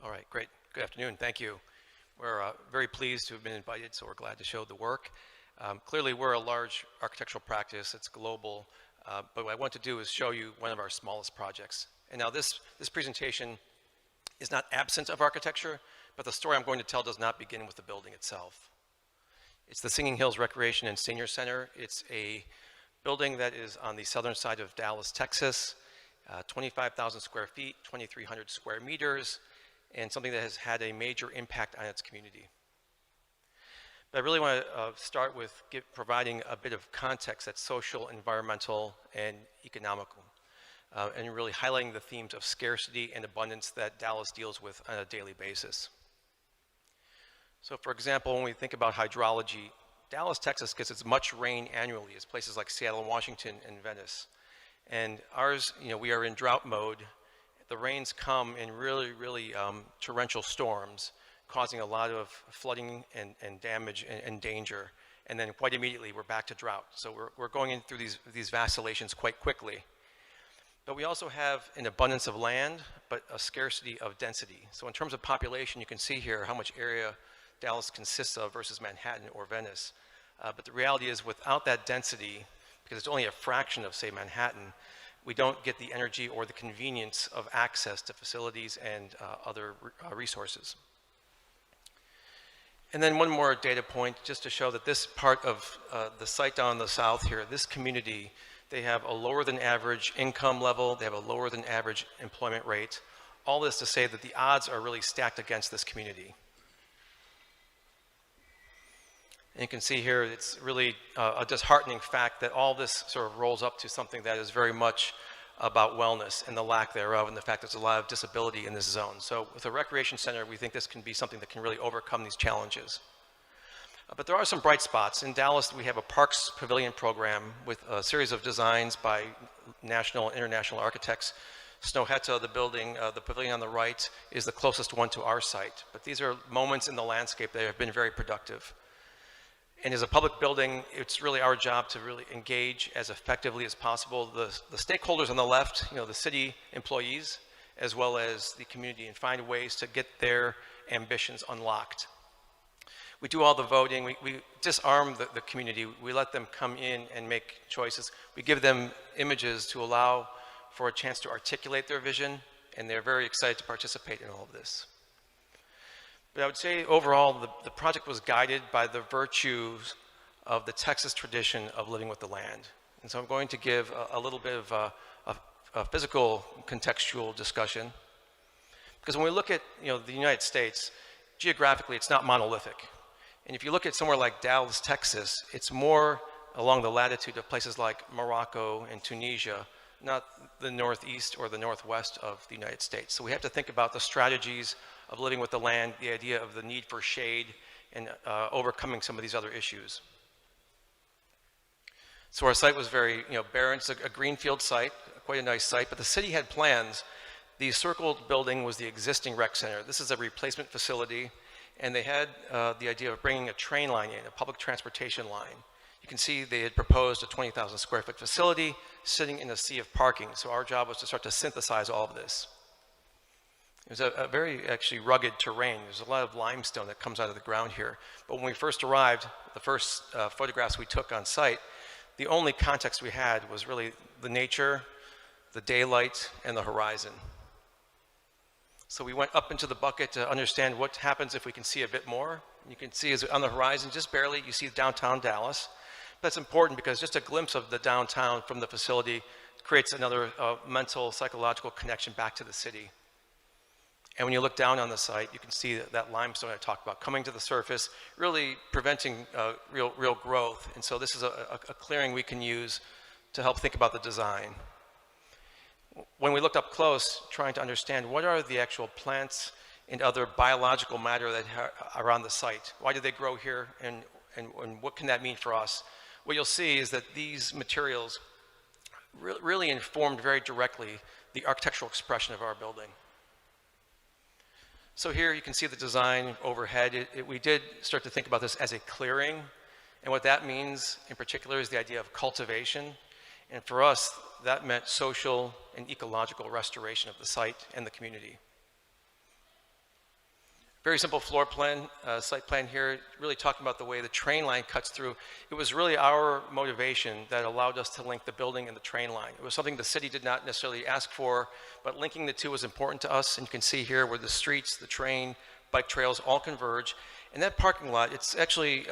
All right, great. Good afternoon. Thank you. We're very pleased to have been invited, so we're glad to show the work. Clearly, we're a large architectural practice. It's global. But what I want to do is show you one of our smallest projects. And now this presentation is not absent of architecture, but the story I'm going to tell does not begin with the building itself. It's the Singing Hills Recreation and Senior Center. It's a building that is on the southern side of Dallas, Texas, 25,000 square feet, 2,300 square meters, and something that has had a major impact on its community. But I really want to start with providing a bit of context that's social, environmental, and economical, and really highlighting the themes of scarcity and abundance that Dallas deals with on a daily basis. So for example, when we think about hydrology, Dallas, Texas gets as much rain annually as places like Seattle, Washington, and Venice. And ours, we are in drought mode. The rains come in really torrential storms, causing a lot of flooding and damage and danger. And then quite immediately, we're back to drought. So we're going in through these vacillations quite quickly. But we also have an abundance of land, but a scarcity of density. So in terms of population, you can see here how much area Dallas consists of versus Manhattan or Venice. But the reality is without that density, because it's only a fraction of, say, Manhattan, we don't get the energy or the convenience of access to facilities and other resources. And then one more data point, just to show that this part of the site down in the south here, this community, they have a lower than average income level, they have a lower than average employment rate. All this to say that the odds are really stacked against this community. And you can see here, it's really a disheartening fact that all this sort of rolls up to something that is very much about wellness and the lack thereof, and the fact there's a lot of disability in this zone. So with a recreation center, we think this can be something that can really overcome these challenges. But there are some bright spots. In Dallas, we have a Parks Pavilion program with a series of designs by national and international architects. Snohetta, the building, the pavilion on the right, is the closest one to our site. But these are moments in the landscape that have been very productive. And as a public building, it's really our job to really engage as effectively as possible the stakeholders on the left, the city employees, as well as the community, and find ways to get their ambitions unlocked. We do all the voting. We disarm the community. We let them come in and make choices. We give them images to allow for a chance to articulate their vision, and they're very excited to participate in all of this. But I would say overall, the project was guided by the virtues of the Texas tradition of living with the land. And so I'm going to give a little bit of a physical contextual discussion. Because when we look at the United States, geographically, it's not monolithic. And if you look at somewhere like Dallas, Texas, it's more along the latitude of places like Morocco and Tunisia, not the northeast or the northwest of the United States. So we have to think about the strategies of living with the land, the idea of the need for shade, and overcoming some of these other issues. So our site was very barren. It's a greenfield site, quite a nice site, but the city had plans. The circled building was the existing rec center. This is a replacement facility, and they had the idea of bringing a train line in, a public transportation line. You can see they had proposed a 20,000 square foot facility sitting in a sea of parking. So our job was to start to synthesize all of this. It was a very actually rugged terrain. There's a lot of limestone that comes out of the ground here. But when we first arrived, the first photographs we took on site, the only context we had was really the nature, the daylight, and the horizon. So we went up into the bucket to understand what happens if we can see a bit more. You can see on the horizon, just barely, you see downtown Dallas. That's important because just a glimpse of the downtown from the facility creates another mental, psychological connection back to the city. And when you look down on the site, you can see that limestone I talked about coming to the surface, really preventing real growth. And so this is a clearing we can use to help think about the design. When we looked up close, trying to understand what are the actual plants and other biological matter that are on the site, why do they grow here, and what can that mean for us? What you'll see is that these materials really informed very directly the architectural expression of our building. So here you can see the design overhead. We did start to think about this as a clearing, and what that means in particular is the idea of cultivation. And for us, that meant social and ecological restoration of the site and the community. Very simple floor plan, site plan here, really talking about the way the train line cuts through. It was really our motivation that allowed us to link the building and the train line. It was something the city did not necessarily ask for, but linking the two was important to us. And you can see here where the streets, the train, bike trails all converge. And that parking lot, it's actually,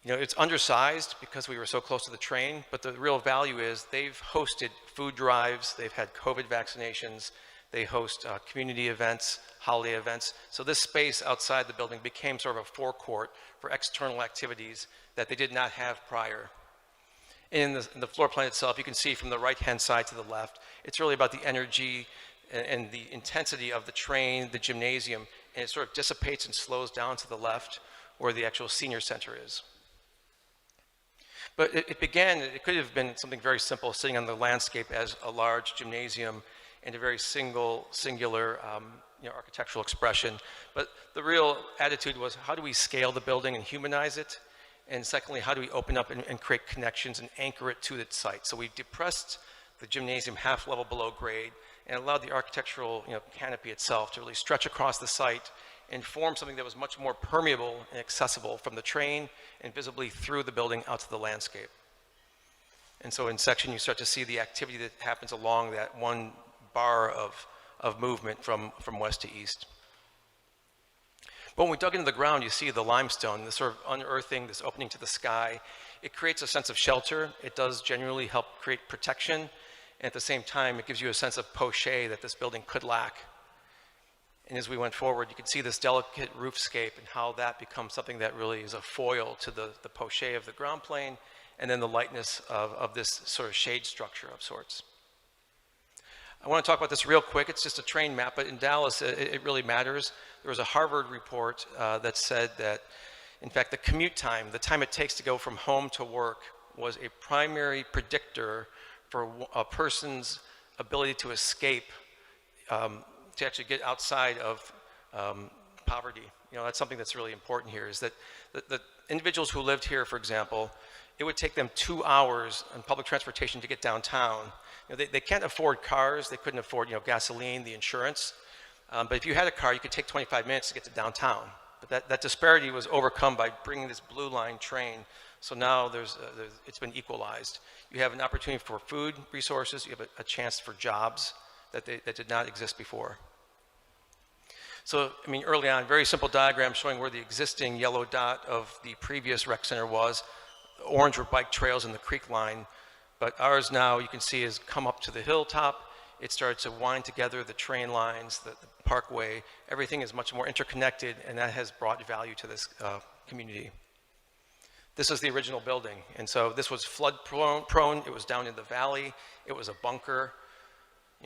it's undersized because we were so close to the train, but the real value is they've hosted food drives, they've had COVID vaccinations, they host community events, holiday events. So this space outside the building became sort of a forecourt for external activities that they did not have prior. In the floor plan itself, you can see from the right-hand side to the left, it's really about the energy and the intensity of the train, the gymnasium, and it sort of dissipates and slows down to the left where the actual senior center is. But it could have been something very simple, sitting on the landscape as a large gymnasium and a very singular architectural expression. But the real attitude was, how do we scale the building and humanize it? And secondly, how do we open up and create connections and anchor it to its site? So we depressed the gymnasium half level below grade and allowed the architectural canopy itself to really stretch across the site and form something that was much more permeable and accessible from the train and visibly through the building out to the landscape. And so in section, you start to see the activity that happens along that one bar of movement from west to east. But when we dug into the ground, you see the limestone, this sort of unearthing, this opening to the sky. It creates a sense of shelter. It does genuinely help create protection. And at the same time, it gives you a sense of poche that this building could lack. And as we went forward, you can see this delicate roofscape and how that becomes something that really is a foil to the poche of the ground plane, and then the lightness of this sort of shade structure of sorts. I want to talk about this real quick. It's just a train map, but in Dallas, it really matters. There was a Harvard report that said that, in fact, the commute time, the time it takes to go from home to work, was a primary predictor for a person's ability to escape, to actually get outside of poverty. That's something that's really important here, is that the individuals who lived here, for example, it would take them 2 hours on public transportation to get downtown. They can't afford cars, they couldn't afford gasoline, the insurance. But if you had a car, you could take 25 minutes to get to downtown. But that disparity was overcome by bringing this blue line train. So now it's been equalized. You have an opportunity for food resources, you have a chance for jobs that did not exist before. So, early on, very simple diagram showing where the existing yellow dot of the previous rec center was. Orange were bike trails in the creek line, but ours now, you can see, has come up to the hilltop. It started to wind together the train lines, the parkway. Everything is much more interconnected, and that has brought value to this community. This is the original building, and so this was flood prone. It was down in the valley. It was a bunker.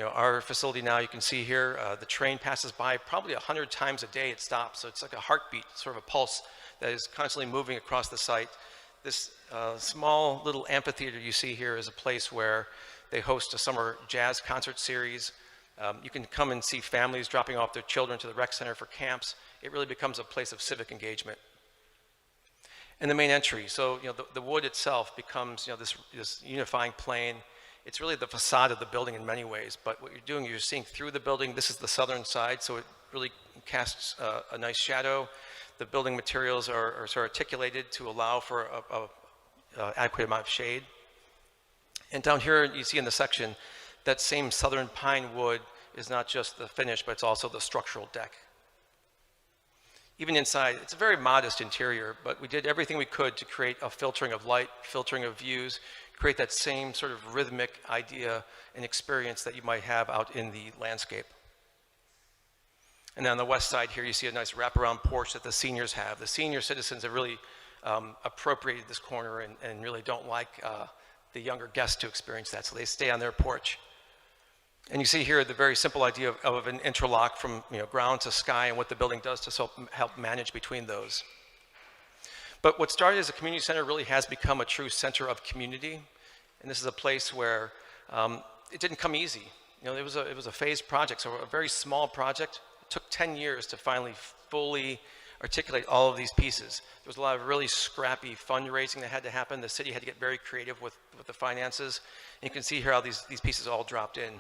Our facility now, you can see here, the train passes by probably 100 times a day. It stops, so it's like a heartbeat, sort of a pulse that is constantly moving across the site. This small little amphitheater you see here is a place where they host a summer jazz concert series. You can come and see families dropping off their children to the rec center for camps. It really becomes a place of civic engagement. And the main entry, so the wood itself becomes this unifying plane. It's really the facade of the building in many ways, but what you're doing, you're seeing through the building. This is the southern side, so it really casts a nice shadow. The building materials are sort of articulated to allow for an adequate amount of shade. And down here, you see in the section, that same southern pine wood is not just the finish, but it's also the structural deck. Even inside, it's a very modest interior, but we did everything we could to create a filtering of light, filtering of views, create that same sort of rhythmic idea and experience that you might have out in the landscape. And then on the west side here, you see a nice wraparound porch that the seniors have. The senior citizens have really appropriated this corner and really don't like the younger guests to experience that, so they stay on their porch. And you see here the very simple idea of an interlock from ground to sky and what the building does to help manage between those. But what started as a community center really has become a true center of community. And this is a place where it didn't come easy. It was a phased project, so a very small project. It took 10 years to finally fully articulate all of these pieces. There was a lot of really scrappy fundraising that had to happen. The city had to get very creative with the finances. And you can see here how these pieces all dropped in.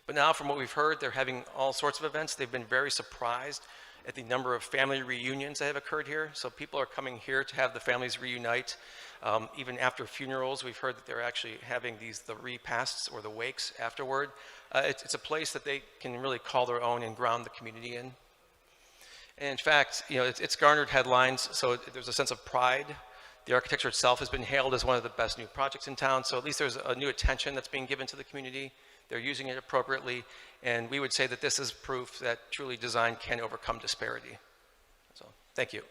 But now, from what we've heard, they're having all sorts of events. They've been very surprised at the number of family reunions that have occurred here. So people are coming here to have the families reunite. Even after funerals, we've heard that they're actually having the repasts or the wakes afterward. It's a place that they can really call their own and ground the community in. And in fact, it's garnered headlines, so there's a sense of pride. The architecture itself has been hailed as one of the best new projects in town, so at least there's a new attention that's being given to the community. They're using it appropriately, and we would say that this is proof that truly design can overcome disparity. So, thank you.